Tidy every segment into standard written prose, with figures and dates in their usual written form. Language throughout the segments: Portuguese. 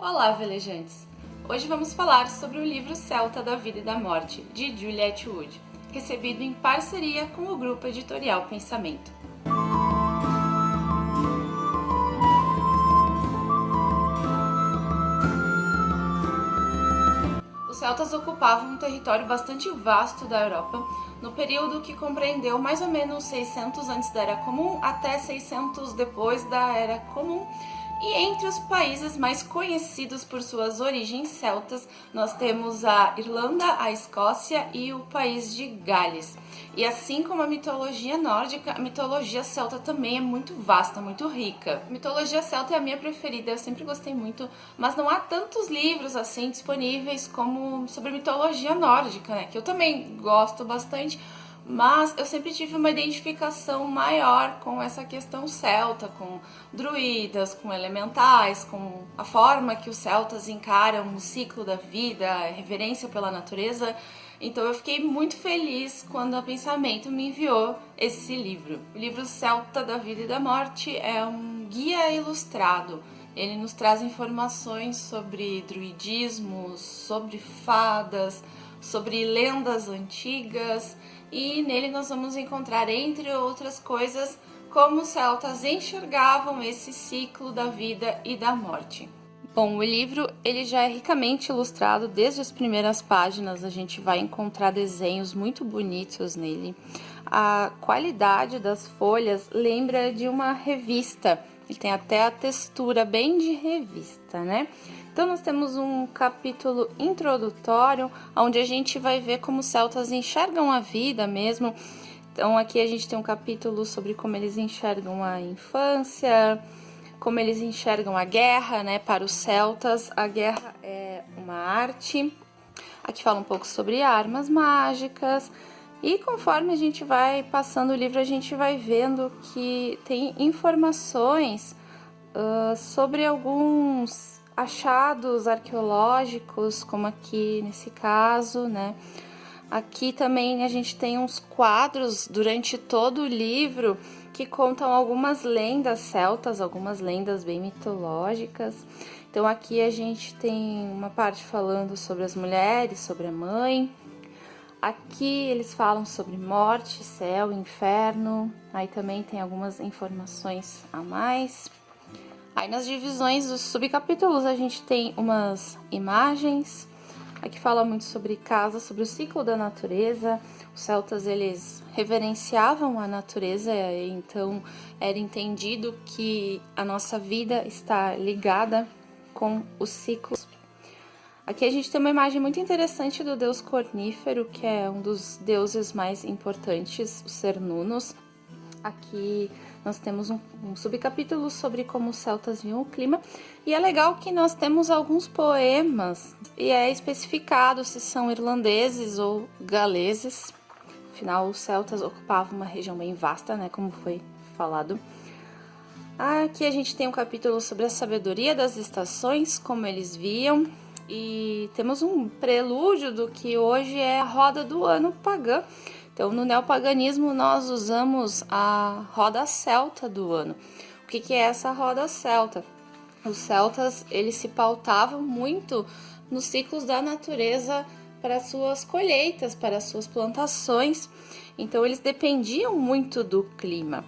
Olá, velejantes! Hoje vamos falar sobre o livro Celta da Vida e da Morte, de Juliette Wood, recebido em parceria com o grupo editorial Pensamento. Os celtas ocupavam um território bastante vasto da Europa, no período que compreendeu mais ou menos 600 antes da Era Comum até 600 depois da Era Comum. E entre os países mais conhecidos por suas origens celtas, nós temos a Irlanda, a Escócia e o país de Gales. E assim como a mitologia nórdica, a mitologia celta também é muito vasta, muito rica. A mitologia celta é a minha preferida, eu sempre gostei muito, mas não há tantos livros assim disponíveis como sobre mitologia nórdica, né? Que eu também gosto bastante. Mas eu sempre tive uma identificação maior com essa questão celta, com druidas, com elementais, com a forma que os celtas encaram o ciclo da vida, a reverência pela natureza. Então eu fiquei muito feliz quando a Pensamento me enviou esse livro. O livro Celta da Vida e da Morte é um guia ilustrado. Ele nos traz informações sobre druidismo, sobre fadas, sobre lendas antigas, e nele nós vamos encontrar, entre outras coisas, como os celtas enxergavam esse ciclo da vida e da morte. Bom, o livro ele já é ricamente ilustrado desde as primeiras páginas, a gente vai encontrar desenhos muito bonitos nele. A qualidade das folhas lembra de uma revista, ele tem até a textura bem de revista, né? Então nós temos um capítulo introdutório, onde a gente vai ver como os celtas enxergam a vida mesmo. Então aqui a gente tem um capítulo sobre como eles enxergam a infância, como eles enxergam a guerra, né? Para os celtas, a guerra é uma arte. Aqui fala um pouco sobre armas mágicas. E conforme a gente vai passando o livro, a gente vai vendo que tem informações sobre alguns achados arqueológicos, como aqui nesse caso, né? Aqui também a gente tem uns quadros durante todo o livro que contam algumas lendas celtas, algumas lendas bem mitológicas. Então aqui a gente tem uma parte falando sobre as mulheres, sobre a mãe. Aqui eles falam sobre morte, céu, inferno. Aí também tem algumas informações a mais. Aí nas divisões dos subcapítulos a gente tem umas imagens. Aqui fala muito sobre casa, sobre o ciclo da natureza. Os celtas eles reverenciavam a natureza, então era entendido que a nossa vida está ligada com os ciclos. Aqui a gente tem uma imagem muito interessante do deus Cornífero, que é um dos deuses mais importantes, os Cernunnos. Aqui nós temos um subcapítulo sobre como os celtas viam o clima. E é legal que nós temos alguns poemas e é especificado se são irlandeses ou galeses. Afinal, os celtas ocupavam uma região bem vasta, né, como foi falado. Aqui a gente tem um capítulo sobre a sabedoria das estações, como eles viam. E temos um prelúdio do que hoje é a roda do ano pagã. Então, no neopaganismo, nós usamos a roda celta do ano. O que é essa roda celta? Os celtas, eles se pautavam muito nos ciclos da natureza para suas colheitas, para suas plantações. Então, eles dependiam muito do clima.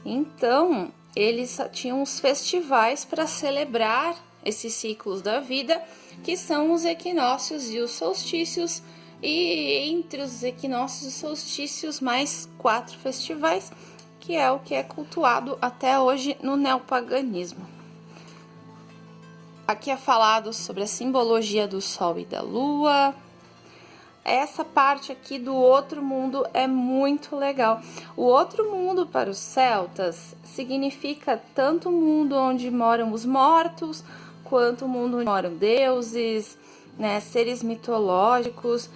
Então, eles tinham os festivais para celebrar esses ciclos da vida, que são os equinócios e os solstícios. E entre os equinócios e solstícios, mais 4 festivais, que é o que é cultuado até hoje no neopaganismo. Aqui é falado sobre a simbologia do Sol e da Lua. Essa parte aqui do outro mundo é muito legal. O outro mundo para os celtas significa tanto o mundo onde moram os mortos, quanto o mundo onde moram deuses, né, seres mitológicos.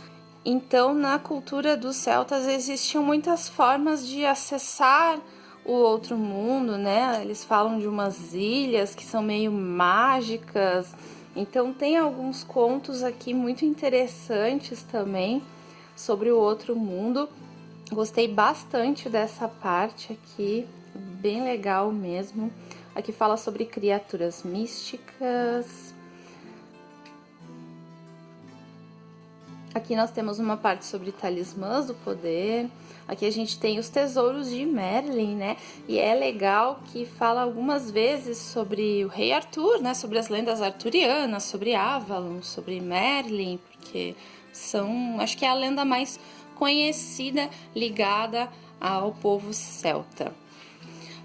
Então, na cultura dos celtas existiam muitas formas de acessar o outro mundo, né? Eles falam de umas ilhas que são meio mágicas. Então, tem alguns contos aqui muito interessantes também sobre o outro mundo. Gostei bastante dessa parte aqui, bem legal mesmo. Aqui fala sobre criaturas místicas. Aqui nós temos uma parte sobre talismãs do poder. Aqui a gente tem os tesouros de Merlin, né? E é legal que fala algumas vezes sobre o rei Arthur, né? Sobre as lendas arturianas, sobre Avalon, sobre Merlin, porque acho que é a lenda mais conhecida ligada ao povo celta.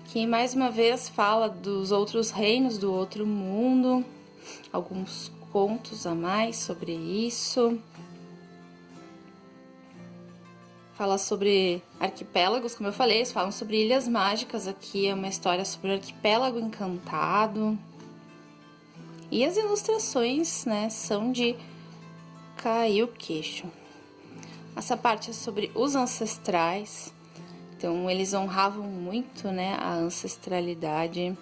Aqui mais uma vez fala dos outros reinos do outro mundo, alguns contos a mais sobre isso. Fala sobre arquipélagos, como eu falei, eles falam sobre ilhas mágicas. Aqui é uma história sobre o arquipélago encantado. E as ilustrações, né, são de cair o queixo. Essa parte é sobre os ancestrais. Então, eles honravam muito, né, a ancestralidade.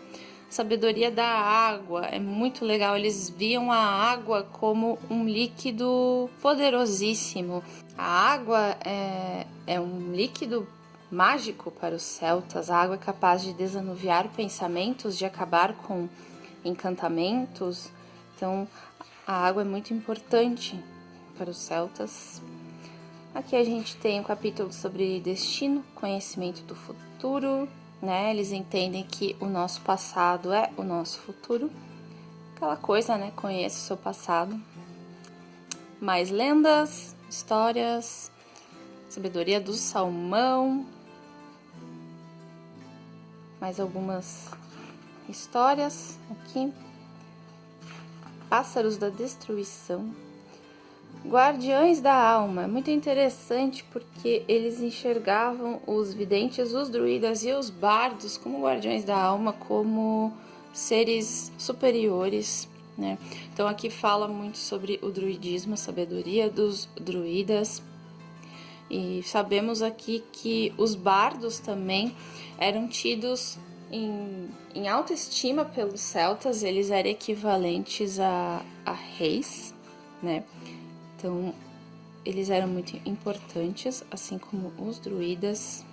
Sabedoria da água, é muito legal. Eles viam a água como um líquido poderosíssimo. A água é um líquido mágico para os celtas. A água é capaz de desanuviar pensamentos, de acabar com encantamentos. Então, a água é muito importante para os celtas. Aqui a gente tem um capítulo sobre destino, conhecimento do futuro, né? Eles entendem que o nosso passado é o nosso futuro. Aquela coisa, né? Conheça o seu passado. Mais lendas, histórias, sabedoria do salmão. Mais algumas histórias aqui. Pássaros da destruição. Guardiões da alma, é muito interessante porque eles enxergavam os videntes, os druidas e os bardos como guardiões da alma, como seres superiores, né? Então aqui fala muito sobre o druidismo, a sabedoria dos druidas. E sabemos aqui que os bardos também eram tidos em alta estima pelos celtas, eles eram equivalentes a reis, né? Então, eles eram muito importantes, assim como os druidas.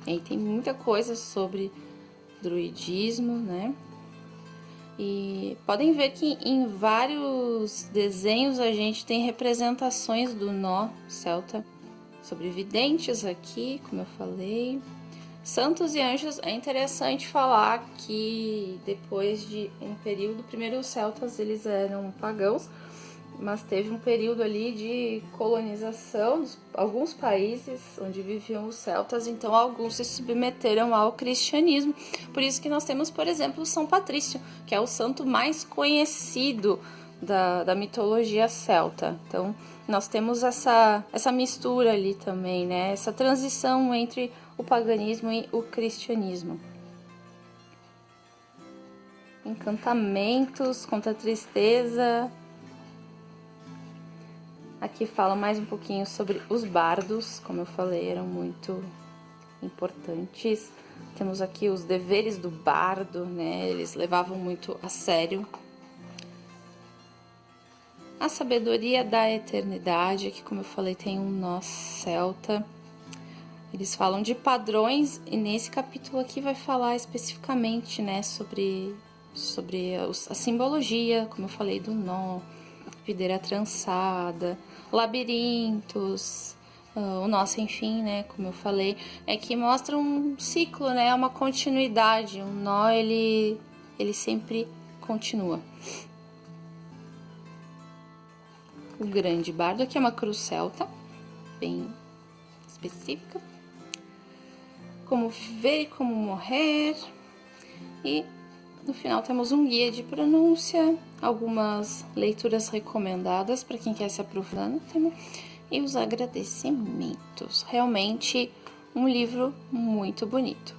E aí tem muita coisa sobre druidismo, né? E podem ver que em vários desenhos a gente tem representações do nó celta. Sobre videntes aqui, como eu falei. Santos e anjos, é interessante falar que depois de um período, primeiro os celtas eles eram pagãos, mas teve um período ali de colonização de alguns países onde viviam os celtas, então alguns se submeteram ao cristianismo. Por isso que nós temos, por exemplo, São Patrício, que é o santo mais conhecido da mitologia celta. Então, nós temos essa mistura ali também, né? Essa transição entre o paganismo e o cristianismo. Encantamentos contra a tristeza. Aqui fala mais um pouquinho sobre os bardos, como eu falei, eram muito importantes. Temos aqui os deveres do bardo, né? Eles levavam muito a sério. A sabedoria da eternidade, aqui como eu falei, tem um nó celta. Eles falam de padrões e nesse capítulo aqui vai falar especificamente, né, sobre a simbologia, como eu falei, do nó, videira trançada, labirintos, o nó sem fim, né, como eu falei, é que mostra um ciclo, né, uma continuidade. Um nó, ele sempre continua. O grande bardo, aqui é uma cruz celta, bem específica. Como viver e como morrer. E no final temos um guia de pronúncia, algumas leituras recomendadas para quem quer se aprofundar no tema e os agradecimentos. Realmente um livro muito bonito.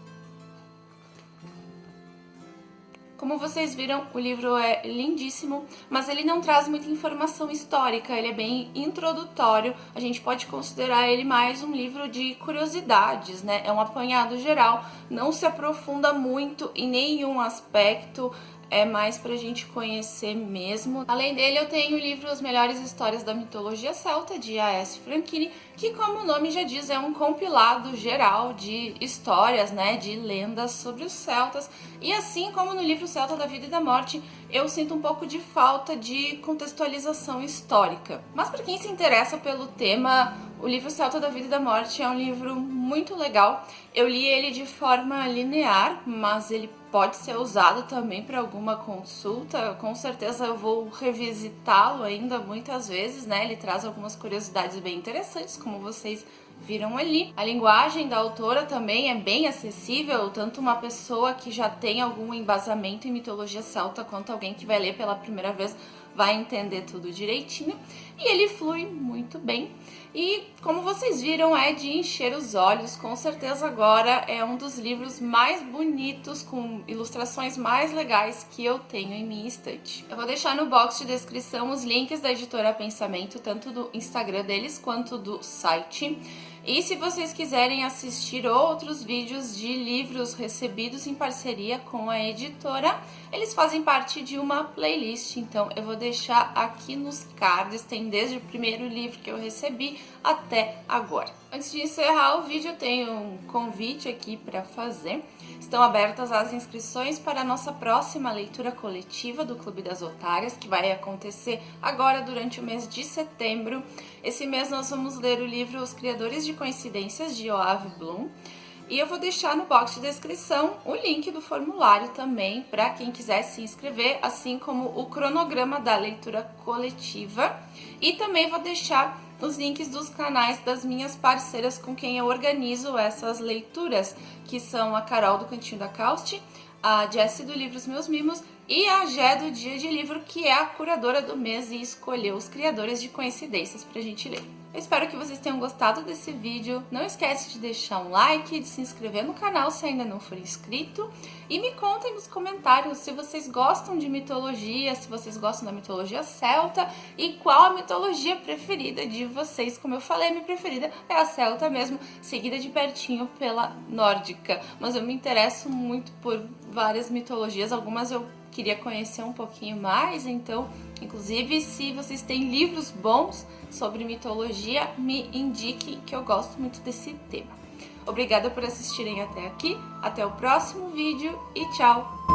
Como vocês viram, o livro é lindíssimo, mas ele não traz muita informação histórica, ele é bem introdutório, a gente pode considerar ele mais um livro de curiosidades, né? É um apanhado geral, não se aprofunda muito em nenhum aspecto, é mais pra gente conhecer mesmo. Além dele, eu tenho o livro As Melhores Histórias da Mitologia Celta, de A.S. Franchini, que, como o nome já diz, é um compilado geral de histórias, né, de lendas sobre os celtas. E assim como no livro Celta da Vida e da Morte, eu sinto um pouco de falta de contextualização histórica. Mas para quem se interessa pelo tema, o livro Celta da Vida e da Morte é um livro muito legal. Eu li ele de forma linear, mas ele pode ser usado também para alguma consulta. Com certeza eu vou revisitá-lo ainda muitas vezes, né? Ele traz algumas curiosidades bem interessantes, como vocês viram ali. A linguagem da autora também é bem acessível, tanto uma pessoa que já tem algum embasamento em mitologia celta, quanto alguém que vai ler pela primeira vez vai entender tudo direitinho. E ele flui muito bem. E como vocês viram, é de encher os olhos. Com certeza agora é um dos livros mais bonitos, com ilustrações mais legais que eu tenho em minha estante. Eu vou deixar no box de descrição os links da editora Pensamento, tanto do Instagram deles quanto do site. E se vocês quiserem assistir outros vídeos de livros recebidos em parceria com a editora, eles fazem parte de uma playlist, então eu vou deixar aqui nos cards, tem desde o primeiro livro que eu recebi até agora. Antes de encerrar o vídeo, eu tenho um convite aqui para fazer. Estão abertas as inscrições para a nossa próxima leitura coletiva do Clube das Otárias, que vai acontecer agora durante o mês de setembro. Esse mês nós vamos ler o livro Os Criadores de Coincidências, de Yoav Blum. E eu vou deixar no box de descrição o link do formulário também para quem quiser se inscrever, assim como o cronograma da leitura coletiva. E também vou deixar os links dos canais das minhas parceiras com quem eu organizo essas leituras, que são a Carol do Cantinho da Causte, a Jessie do Livros Meus Mimos e a Gé do Dia de Livro, que é a curadora do mês e escolheu os criadores de coincidências pra gente ler. Eu espero que vocês tenham gostado desse vídeo. Não esquece de deixar um like, de se inscrever no canal se ainda não for inscrito. E me contem nos comentários se vocês gostam de mitologia, se vocês gostam da mitologia celta e qual a mitologia preferida de vocês. Como eu falei, a minha preferida é a celta mesmo, seguida de pertinho pela nórdica. Mas eu me interesso muito por várias mitologias, algumas eu queria conhecer um pouquinho mais, então, inclusive, se vocês têm livros bons sobre mitologia, me indiquem, que eu gosto muito desse tema. Obrigada por assistirem até aqui, até o próximo vídeo e tchau!